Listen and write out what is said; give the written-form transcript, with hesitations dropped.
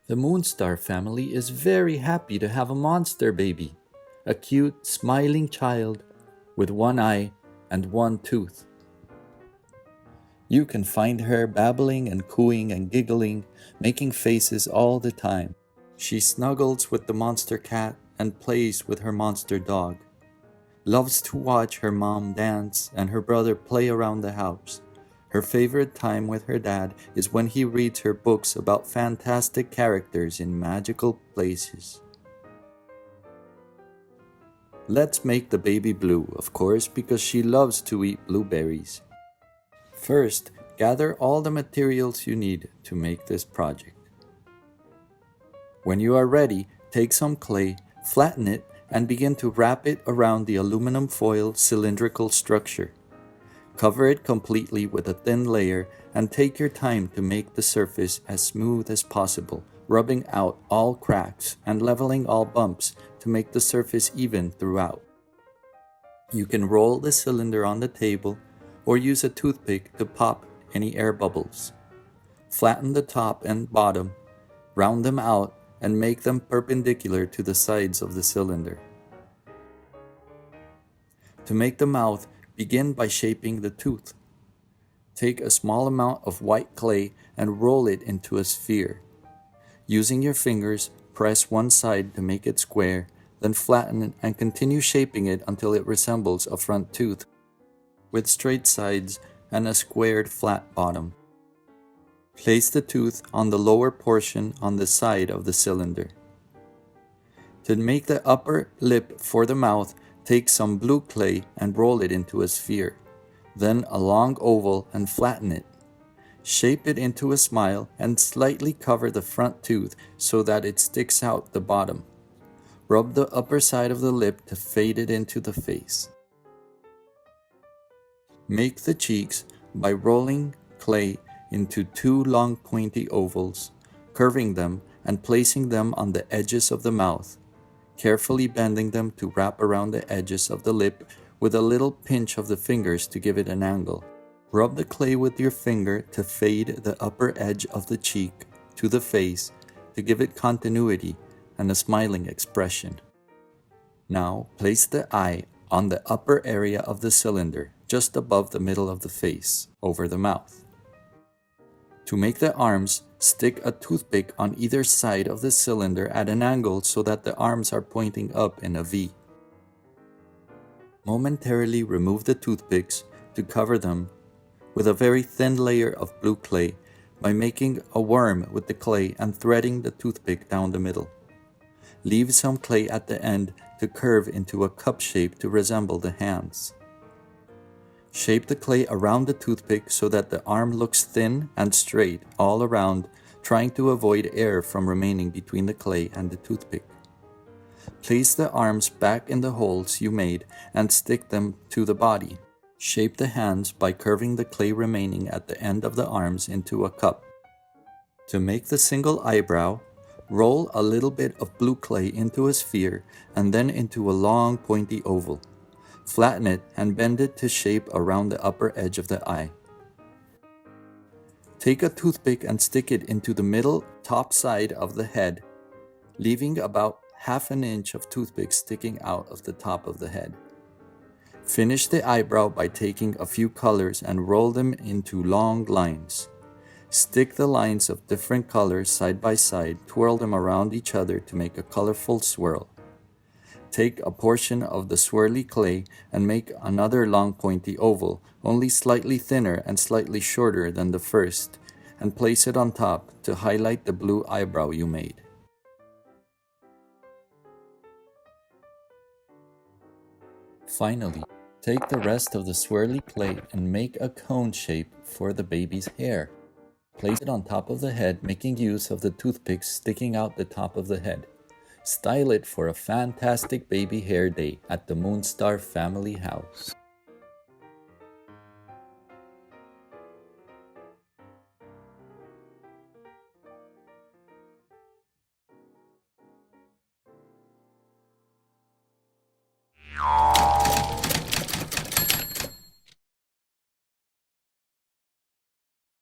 The Monstar family is very happy to have a monster baby, a cute, smiling child with one eye and one tooth. You can find her babbling and cooing and giggling, making faces all the time. She snuggles with the monster cat and plays with her monster dog. Loves to watch her mom dance and her brother play around the house. Her favorite time with her dad is when he reads her books about fantastic characters in magical places. Let's make the baby blue, of course, because she loves to eat blueberries. First, gather all the materials you need to make this project. When you are ready, take some clay, flatten it, and begin to wrap it around the aluminum foil cylindrical structure. Cover it completely with a thin layer and take your time to make the surface as smooth as possible, rubbing out all cracks and leveling all bumps to make the surface even throughout. You can roll the cylinder on the table or use a toothpick to pop any air bubbles. Flatten the top and bottom, round them out, and make them perpendicular to the sides of the cylinder. To make the mouth, begin by shaping the tooth. Take a small amount of white clay and roll it into a sphere. Using your fingers, press one side to make it square, then flatten it and continue shaping it until it resembles a front tooth, with straight sides and a squared flat bottom. Place the tooth on the lower portion on the side of the cylinder. To make the upper lip for the mouth, take some blue clay and roll it into a sphere, then a long oval and flatten it. Shape it into a smile and slightly cover the front tooth so that it sticks out the bottom. Rub the upper side of the lip to fade it into the face. Make the cheeks by rolling clay into two long pointy ovals, curving them and placing them on the edges of the mouth, carefully bending them to wrap around the edges of the lip with a little pinch of the fingers to give it an angle. Rub the clay with your finger to fade the upper edge of the cheek to the face to give it continuity and a smiling expression. Now place the eye on the upper area of the cylinder, just above the middle of the face, over the mouth. To make the arms, stick a toothpick on either side of the cylinder at an angle so that the arms are pointing up in a V. Momentarily remove the toothpicks to cover them with a very thin layer of blue clay by making a worm with the clay and threading the toothpick down the middle. Leave some clay at the end to curve into a cup shape to resemble the hands. Shape the clay around the toothpick so that the arm looks thin and straight all around, trying to avoid air from remaining between the clay and the toothpick. Place the arms back in the holes you made and stick them to the body. Shape the hands by curving the clay remaining at the end of the arms into a cup. To make the single eyebrow, roll a little bit of blue clay into a sphere and then into a long pointy oval. Flatten it and bend it to shape around the upper edge of the eye. Take a toothpick and stick it into the middle top side of the head, leaving about half an inch of toothpick sticking out of the top of the head. Finish the eyebrow by taking a few colors and roll them into long lines. Stick the lines of different colors side by side, twirl them around each other to make a colorful swirl. Take a portion of the swirly clay and make another long pointy oval, only slightly thinner and slightly shorter than the first, and place it on top to highlight the blue eyebrow you made. Finally, take the rest of the swirly clay and make a cone shape for the baby's hair. Place it on top of the head, making use of the toothpicks sticking out the top of the head. Style it for a fantastic baby hair day at the Monstar family house.